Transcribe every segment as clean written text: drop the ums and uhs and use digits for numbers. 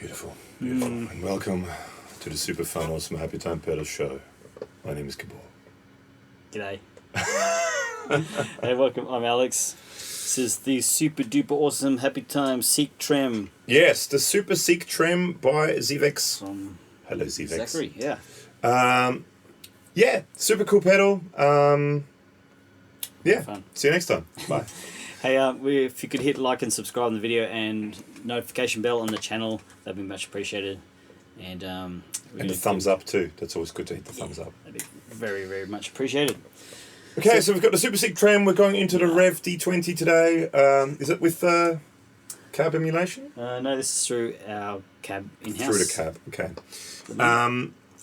Beautiful, beautiful. And welcome to the Super Fun Awesome Happy Time Pedal Show. My name is Gabor. G'day. Hey, welcome. I'm Alex. This is the super duper awesome Happy Time Seek Trem. Yes, the Super Seek Trem by ZVex. Hello, ZVex. Zachary, yeah. Yeah, super cool pedal. Yeah, Fun. See you next time. Bye. Hey, if you could hit like and subscribe on the video and notification bell on the channel, that'd be much appreciated. And And the thumbs up too. That's always good to hit the thumbs up. That'd be very, very much appreciated. Okay, so we've got the Super Seek Trem. We're going into the Rev D20 today. Is it with cab emulation? No, this is through our cab in-house. Through the cab, okay.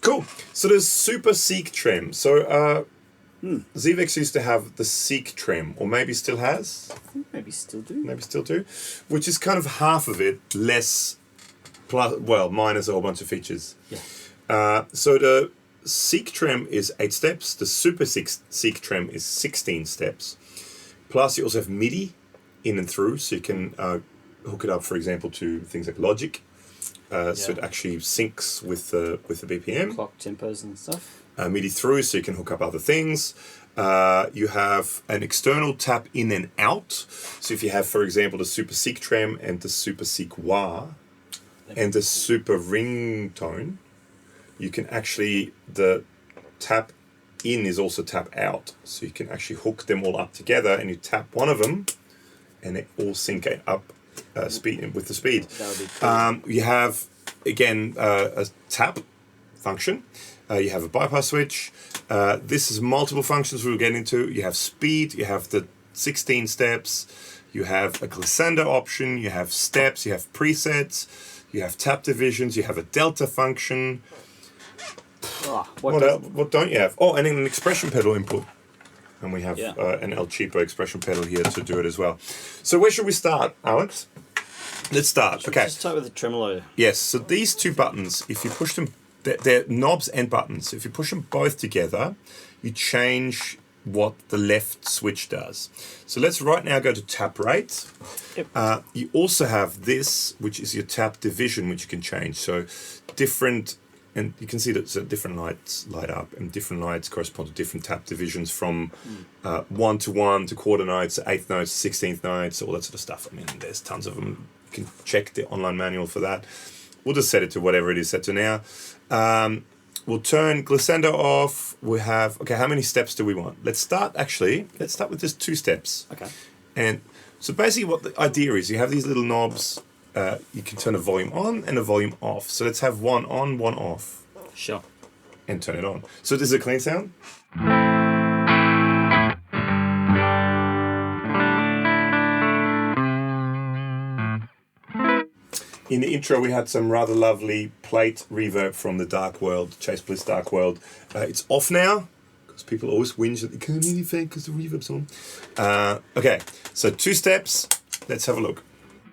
Cool. So there's Super Seek Trem. So ZVex used to have the Seek Trem, or maybe still has. I think maybe still do. Maybe still do. Which is kind of half of it, less, plus, well, minus a whole bunch of features. Yeah. So the Seek Trem is 8 steps. The Super Seek Trem is 16 steps. Plus you also have MIDI in and through, so you can hook it up, for example, to things like Logic. So it actually syncs with the BPM. Clock tempos and stuff. MIDI through, so you can hook up other things. You have an external tap in and out. So if you have, for example, the Super Seek Trem and the Super Seek Wah and the Super Ringtone, you can actually, the tap in is also tap out. So you can actually hook them all up together, and you tap one of them and they all sync up speed with the speed. That would be cool. You have, again, a tap function. You have a bypass switch. This is multiple functions we'll get into. You have speed, you have the 16 steps, you have a glissando option, you have steps, you have presets, you have tap divisions, you have a delta function. What don't you have? Oh, and an expression pedal input. And we have an El Cheapo expression pedal here to do it as well. So where should we start, Alex? Let's start. Okay. Just start with the tremolo. Yes, so these two buttons, if you push them, they're knobs and buttons. So if you push them both together, you change what the left switch does. So let's right now go to tap rate. Yep. You also have this, which is your tap division, which you can change. So different, and you can see that different lights light up, and different lights correspond to different tap divisions from 1 to 1 to quarter notes, 8th notes, 16th notes, all that sort of stuff. I mean, there's tons of them. You can check the online manual for that. We'll just set it to whatever it is set to now. We'll turn glissando off. We have, okay, how many steps do we want? Let's start with just 2 steps. Okay. And so basically what the idea is, you have these little knobs. You can turn a volume on and a volume off. So let's have one on, one off. Sure. And turn it on. So this is a clean sound. In the intro, we had some rather lovely plate reverb from the Dark World, Chase Bliss Dark World. It's off now, because people always whinge that they can't hear anything because the reverb's on. Okay, so 2 steps. Let's have a look.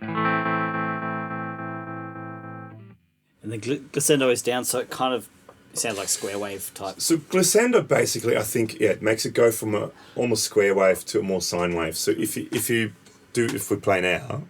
And the glissando is down, so it kind of sounds like square wave type. So glissando basically, I think, it makes it go from a almost square wave to a more sine wave. So if we play now.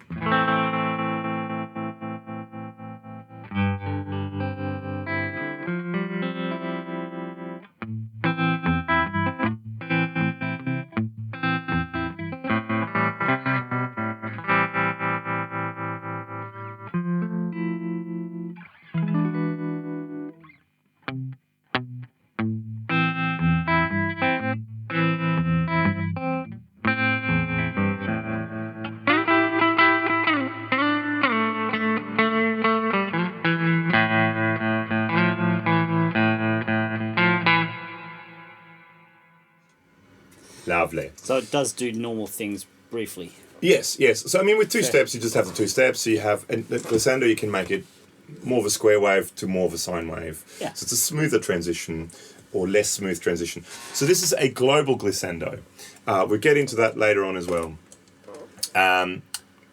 Lovely. So it does do normal things briefly. Yes. So I mean, with two steps, you just have the two steps. So you have and the glissando. You can make it more of a square wave to more of a sine wave. Yeah. So it's a smoother transition or less smooth transition. So this is a global glissando. We'll get into that later on as well.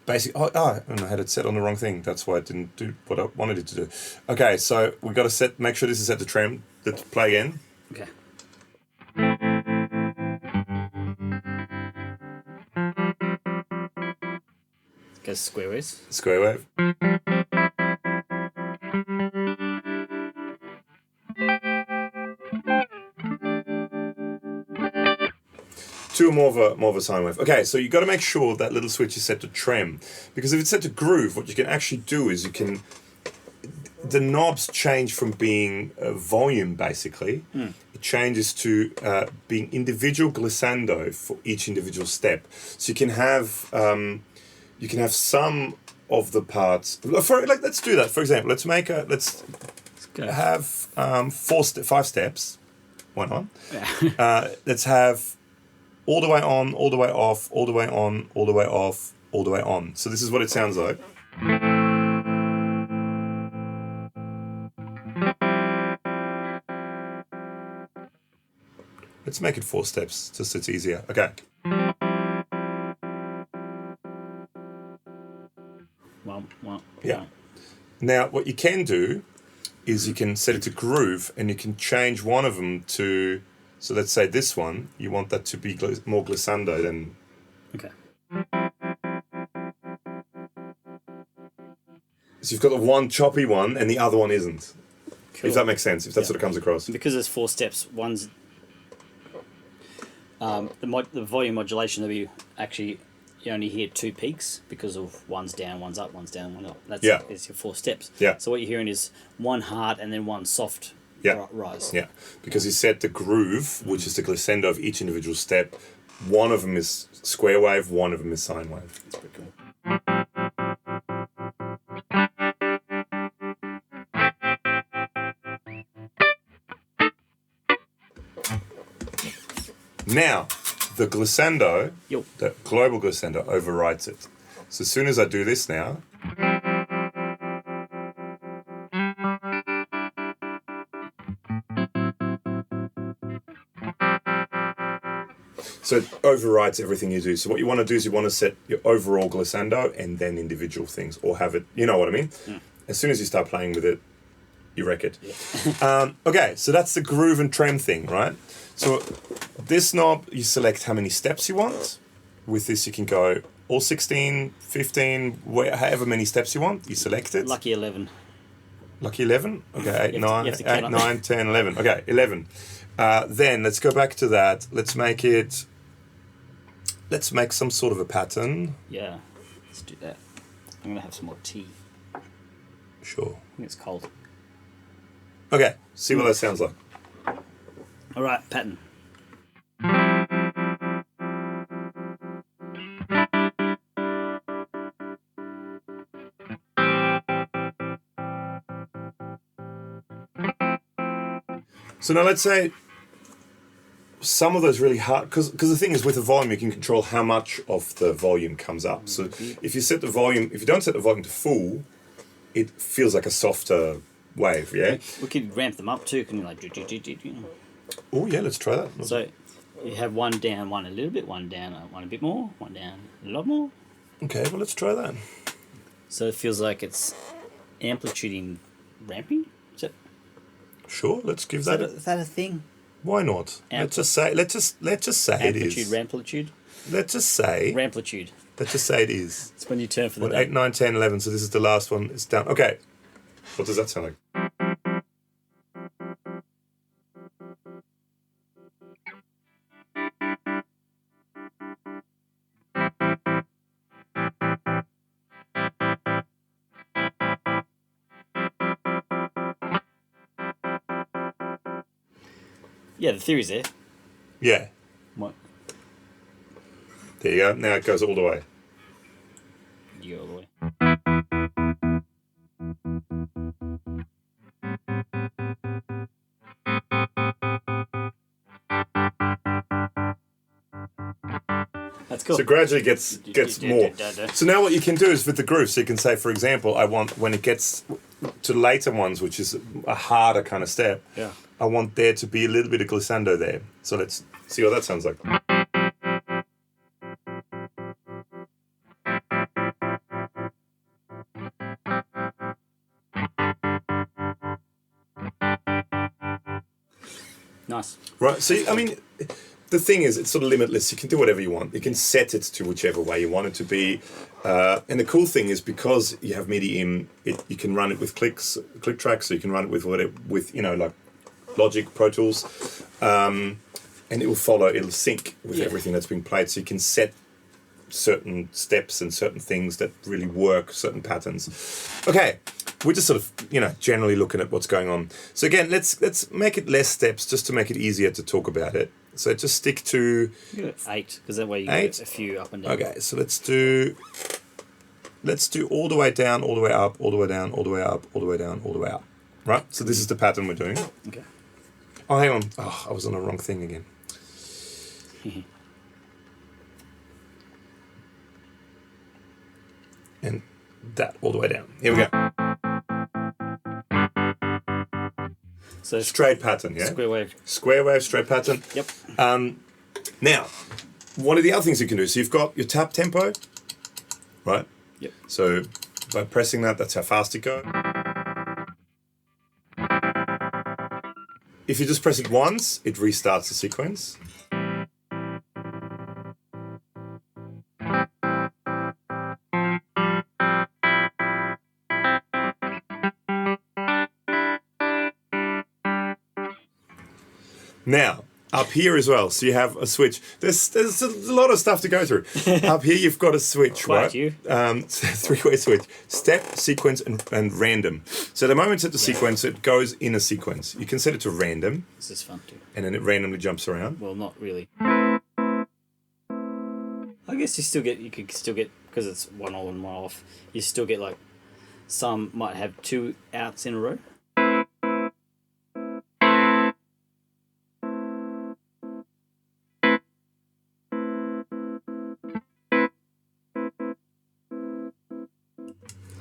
Basically, and I had it set on the wrong thing. That's why it didn't do what I wanted it to do. Okay, so we've got to make sure this is set to trem. Let's play again. Okay. Goes square waves. Square wave. Two more of a sine wave. Okay, so you got to make sure that little switch is set to trem, because if it's set to groove, what you can actually do is the knobs change from being volume basically. It changes to being individual glissando for each individual step. So you can have some of the parts. Let's do that. For example, let's have 5 steps. Why not? Yeah. Let's have all the way on, all the way off, all the way on, all the way off, all the way on. So this is what it sounds like. Let's make it 4 steps, just so it's easier. Okay. Yeah. Now, what you can do is you can set it to groove, and you can change one of them to... So let's say this one, you want that to be more glissando than... Okay. So you've got the one choppy one and the other one isn't. Cool. If that makes sense, if that's what it comes across. And because there's 4 steps, one's... the volume modulation of you actually... You only hear 2 peaks because of one's down, one's up, one's down, one up. That's your 4 steps. Yeah. So what you're hearing is one hard and then one soft rise. Yeah, because you set the groove, which is the glissando of each individual step. One of them is square wave, one of them is sine wave. That's pretty cool. Now, the glissando, the global glissando, overrides it. So as soon as I do this now... So it overrides everything you do. So what you want to do is you want to set your overall glissando and then individual things, or have it, you know what I mean? Yeah. As soon as you start playing with it, you wreck it. Yeah. Okay, so that's the groove and trem thing, right? So this knob, you select how many steps you want. With this, you can go all 16, 15, however many steps you want. You select it. Lucky 11. Lucky 11? Okay, 8, 9, 10, 11. Okay, 11. Then let's go back to that. Let's make some sort of a pattern. Yeah, let's do that. I'm going to have some more tea. Sure. I think it's cold. Okay, see what that sounds like. All right, pattern. So now let's say some of those really hard, because the thing is with the volume you can control how much of the volume comes up. So if you don't set the volume to full, it feels like a softer wave, yeah? We could ramp them up too, can you like... Oh yeah, let's try that. So you have one down, one a little bit, one down, one a bit more, one down a lot more. Okay, well let's try that. So it feels like it's amplituding ramping? Is that... Sure, let's give that. Is that a thing? Why not? Let's just say it is. Amplitude. Let's just say. Ramplitude. Let's just say it is. It's when you turn for the day. 8, 9, 10, 11. So this is the last one. It's down. Okay. What does that sound like? Yeah, the theory's there. Yeah. What? There you go. Now it goes all the way. You go all the way. That's cool. So gradually gets more. So now what you can do is with the groove, so you can say, for example, I want when it gets to later ones, which is a harder kind of step, I want there to be a little bit of glissando there. So let's see what that sounds like. Nice. Right, so I mean, the thing is, it's sort of limitless. You can do whatever you want. You can set it to whichever way you want it to be. And the cool thing is because you have MIDI in, you can run it with click tracks, so you can run it with whatever, with like Logic, Pro Tools, and it will follow. It'll sync with everything that's being played. So you can set certain steps and certain things that really work, certain patterns. Okay. We're just sort of, generally looking at what's going on. So again, let's make it less steps just to make it easier to talk about it. So just stick to 8, because that way you get a few up and down. Okay, so let's do all the way down, all the way up, all the way down, all the way up, all the way down, all the way up. Right? So this is the pattern we're doing. Okay. Oh, hang on. Oh, I was on the wrong thing again. And that all the way down. Here we go. So straight pattern, yeah? Square wave. Square wave, straight pattern. Yep. Now, one of the other things you can do, so you've got your tap tempo, right? Yep. So by pressing that, that's how fast it goes. If you just press it once, it restarts the sequence. Now, up here as well, so you have a switch. There's a lot of stuff to go through. Up here, you've got a switch, right? Three-way switch. Step, sequence, and random. So the moment it's at the sequence, it goes in a sequence. You can set it to random. This is fun too. And then it randomly jumps around. Well, not really. I guess you could still get, because it's one on, one off, you still get like, some might have 2 outs in a row.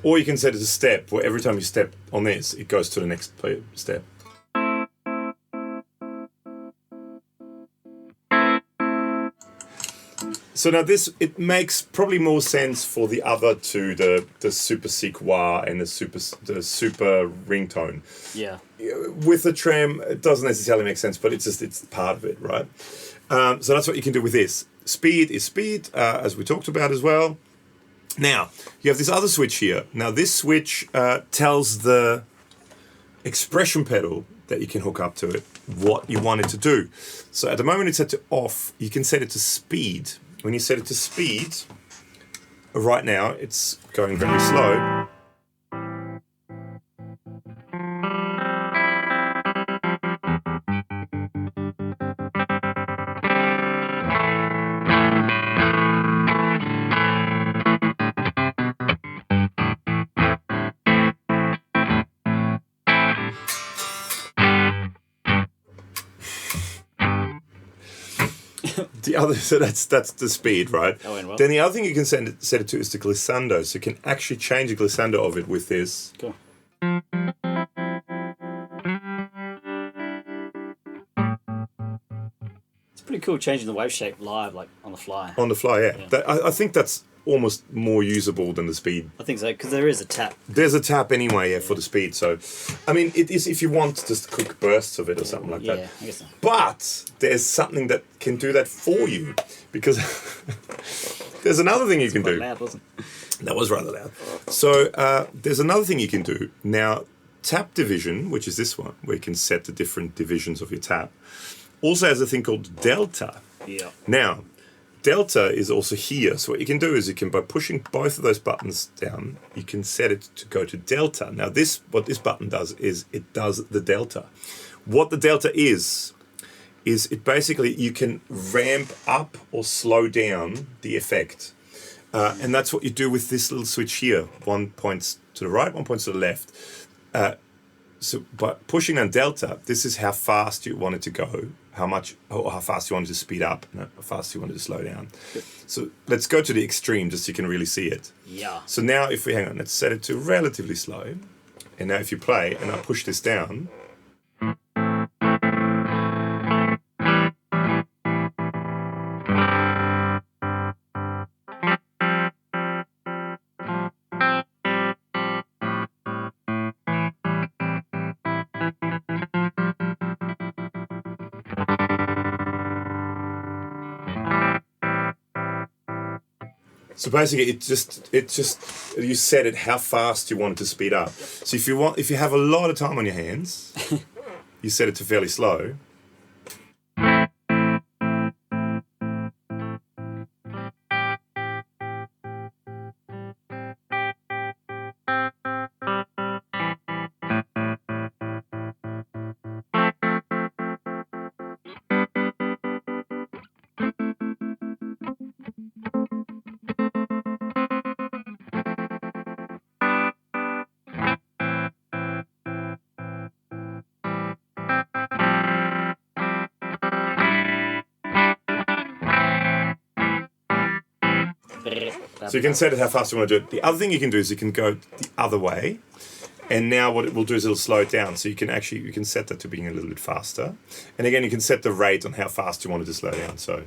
Or you can set it as a step, where every time you step on this, it goes to the next step. So now this, it makes probably more sense for the other two, the super seek wah and the super ringtone. Yeah. With the Trem, it doesn't necessarily make sense, but it's part of it, right? So that's what you can do with this. Speed is speed, as we talked about as well. Now, you have this other switch here. Now, this switch tells the expression pedal that you can hook up to it what you want it to do. So at the moment it's set to off, you can set it to speed. When you set it to speed, right now it's going very slow. The other, so that's the speed, right? Well. Then the other thing you can set it to is the glissando. So you can actually change the glissando of it with this. Cool. It's pretty cool changing the wave shape live, like on the fly. On the fly, yeah. I think that's almost more usable than the speed. I think so, because there is a tap. There's a tap anyway, yeah, for the speed. So, I mean, it is if you want just quick bursts of it or something like that. Yeah, I guess so. But there's something that can do that for you, because there's another thing you can do. Loud, wasn't it? That was rather loud. So there's another thing you can do. Now, tap division, which is this one, where you can set the different divisions of your tap, also has a thing called delta. Yeah. Now, delta is also here. So what you can do is you can, by pushing both of those buttons down, you can set it to go to delta. Now, what this button does is it does the delta. What the delta is it basically, you can ramp up or slow down the effect. And that's what you do with this little switch here. One points to the right, one points to the left. So by pushing down delta, this is how fast you want it to go. how fast you want it to speed up and how fast you want it to slow down. Good. So let's go to the extreme just so you can really see it. Yeah. So now if we hang on, let's set it to relatively slow. And now if you play and I push this down. So basically, it just you set it how fast you want it to speed up. So if you have a lot of time on your hands, you set it to fairly slow. So you can set it how fast you want to do it. The other thing you can do is you can go the other way, and now what it will do is it'll slow it down. So you can set that to being a little bit faster, and again you can set the rate on how fast you want it to slow down. So.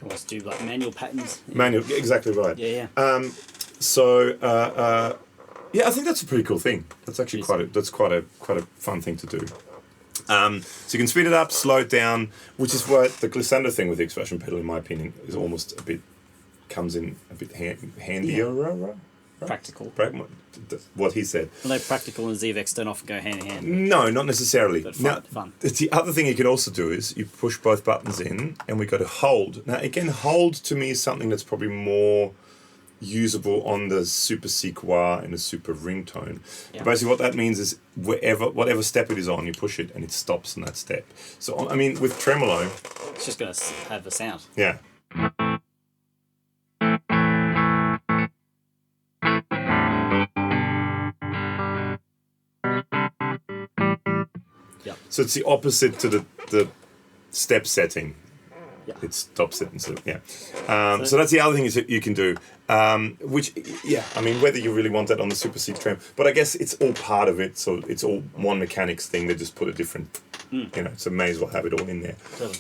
Let's do like manual patterns. Manual, exactly right. Yeah. Yeah, I think that's a pretty cool thing. That's actually quite a fun thing to do. So you can speed it up, slow it down, which is what the glissando thing with the expression pedal, in my opinion, is almost comes in a bit handier. Yeah. Practical. What he said. Although practical and ZVex don't often go hand in hand. No, not necessarily. But fun. The other thing you can also do is you push both buttons in, and we go to hold. Now, again, hold to me is something that's probably more usable on the super sequoia and the super ringtone. Yeah. But basically what that means is whatever step it is on, you push it and it stops on that step. So, I mean, with tremolo... It's just going to have the sound. Yeah. Yep. So it's the opposite to the step setting. Yeah. It stops it and so so that's the other thing is that you can do. Which I mean whether you really want that on the Super C Trem, but I guess it's all part of it, so it's all one mechanics thing. They just put a different so may as well have it all in there. Totally.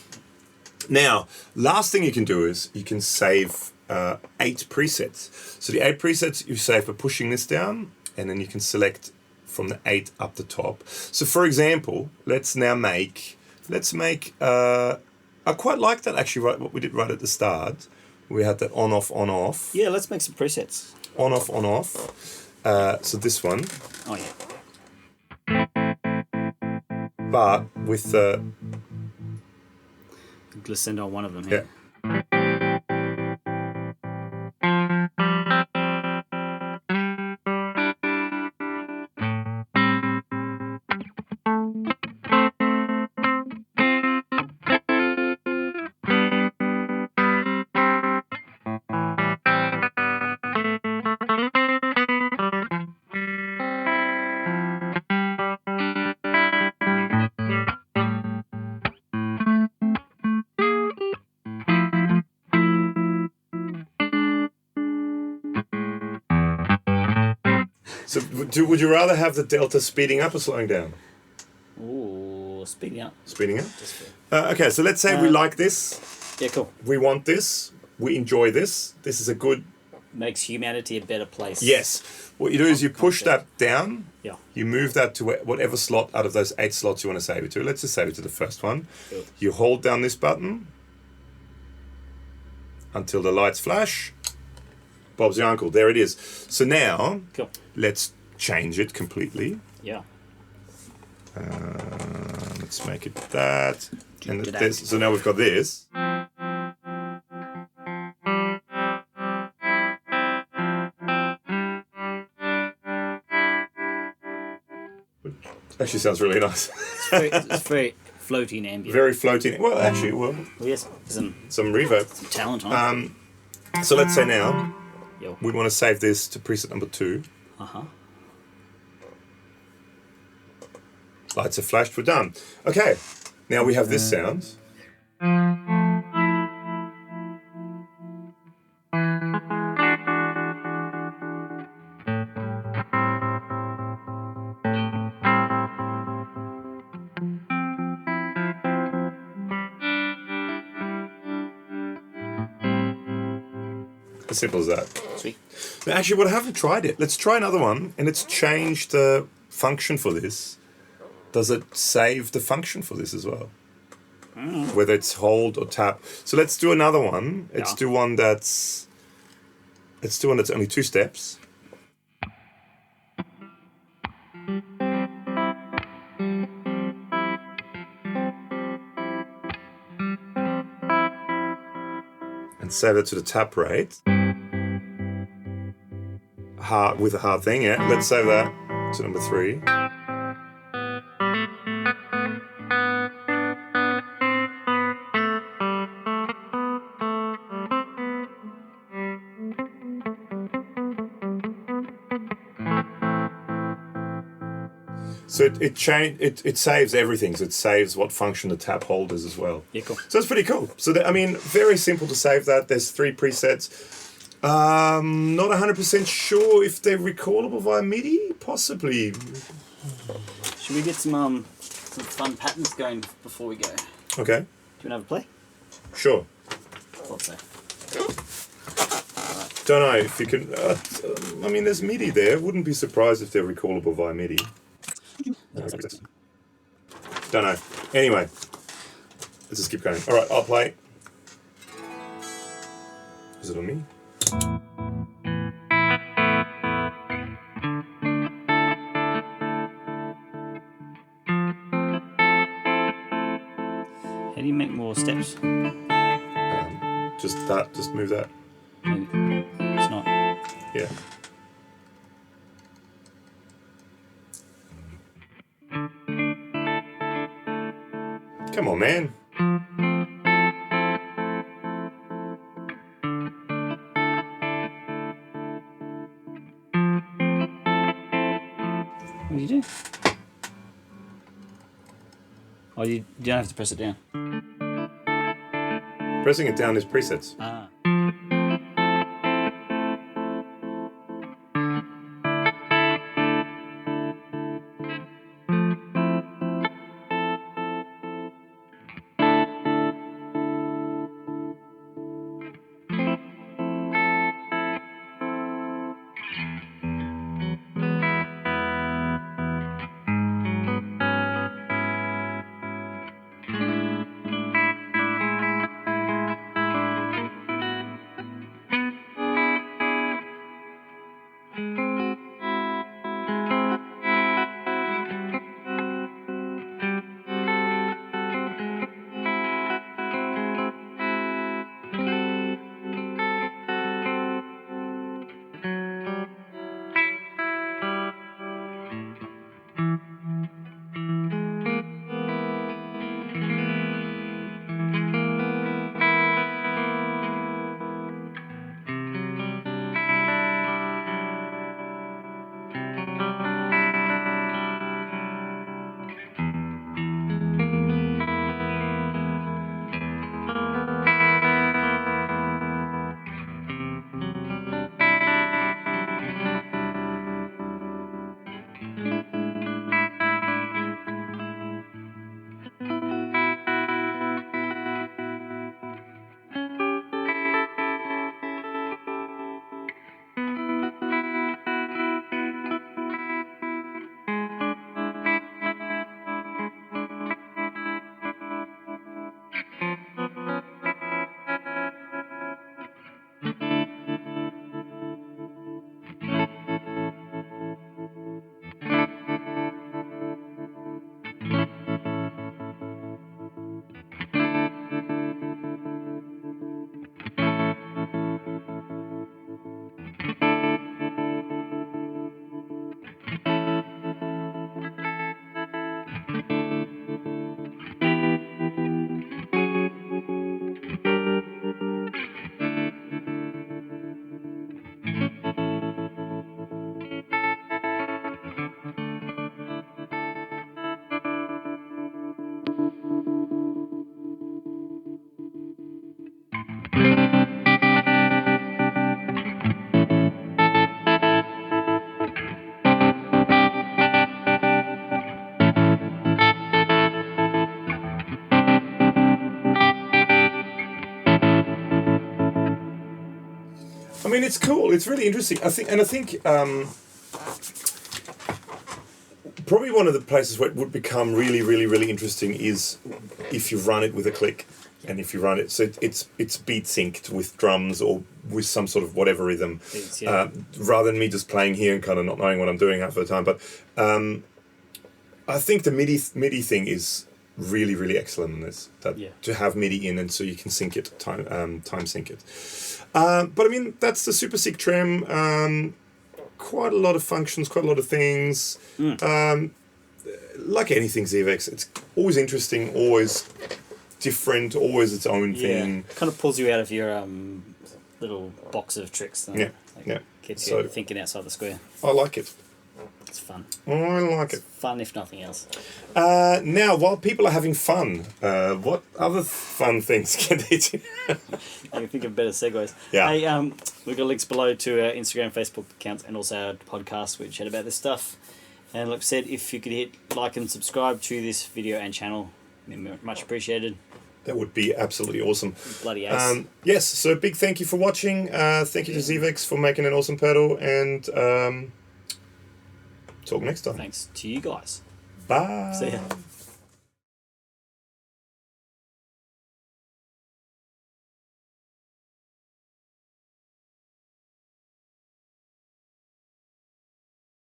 Now, last thing you can do is you can save 8 presets. So the 8 presets you save by pushing this down, and then you can select from the 8 up the top. So for example, let's make I quite like that actually, right, what we did right at the start. We had that on, off. Yeah, let's make some presets. On, off. So this one. Oh, yeah. But with the... glissando on one of them here. Yeah. So would you rather have the delta speeding up or slowing down? Ooh, speeding up. Speeding up? Okay, so let's say we like this. Yeah, cool. We want this. We enjoy this. This is a good... Makes humanity a better place. Yes. What you do is you push that down. Yeah. You move that to whatever slot out of those 8 slots you want to save it to. Let's just save it to the first one. Cool. You hold down this button until the lights flash. Bob's your uncle. There it is. So now, cool. Let's change it completely. Yeah. Let's make it that. And this, so now we've got this. Actually sounds really nice. It's very floaty and ambient. Very floating. Well, actually, well, Yes, some reverb. talent on it. So let's say now, Yo. we want to save this to preset number 2. Lights are flashed, we're done. Okay, now we have this sound. As simple as that. Sweet. Now, actually, what I haven't tried it. Let's try another one, and let's change the function for this. Does it save the function for this as well? Whether it's hold or tap. So let's do another one. Let's do one that's. Let's do one that's only 2 steps. And save it to the tap rate. Hard with a hard thing, yeah. Let's save that to number 3. So it saves everything. So it saves what function the tap hold is as well. Yeah, cool. So it's pretty cool. So I mean, very simple to save that. There's 3 presets. Not 100% sure if they're recallable via MIDI. Possibly. Should we get some fun patterns going before we go? Okay. Do you want to have a play? Sure. Thought so. Don't know if you can. I mean, there's MIDI there. Wouldn't be surprised if they're recallable via MIDI. Don't know. Anyway, let's just keep going. All right, I'll play. Is it on me? How do you make more steps? Just that. Just move that. Maybe. It's not. Yeah. Come on, man. What do you do? Oh, you don't have to press it down. Pressing it down is presets. Ah. mean, it's cool. It's really interesting. I think probably one of the places where it would become really, really, really interesting is if you run it with a click, and if you run it, so it's beat synced with drums or with some sort of whatever rhythm, Beats, rather than me just playing here and kind of not knowing what I'm doing half the time. But I think the MIDI thing is really, really excellent in this. To have MIDI in, and so you can sync it, time sync it. But I mean, that's the super sick Trem. Quite a lot of functions, quite a lot of things. Like anything ZVex, it's always interesting, always different, always its own thing. Kind of pulls you out of your little box of tricks. Gets you thinking outside the square. I like it. It's fun. I like it. Fun, if nothing else. Now, while people are having fun, what other fun things can they do? I can think of better segues. Yeah. Hey, we've got links below to our Instagram, Facebook accounts, and also our podcast, which chat about this stuff. And like I said, if you could hit like and subscribe to this video and channel, much appreciated. That would be absolutely awesome. Bloody ace. Yes, so big thank you for watching. Thank you to ZVex for making an awesome pedal, and talk next time. Thanks to you guys. Bye. See ya.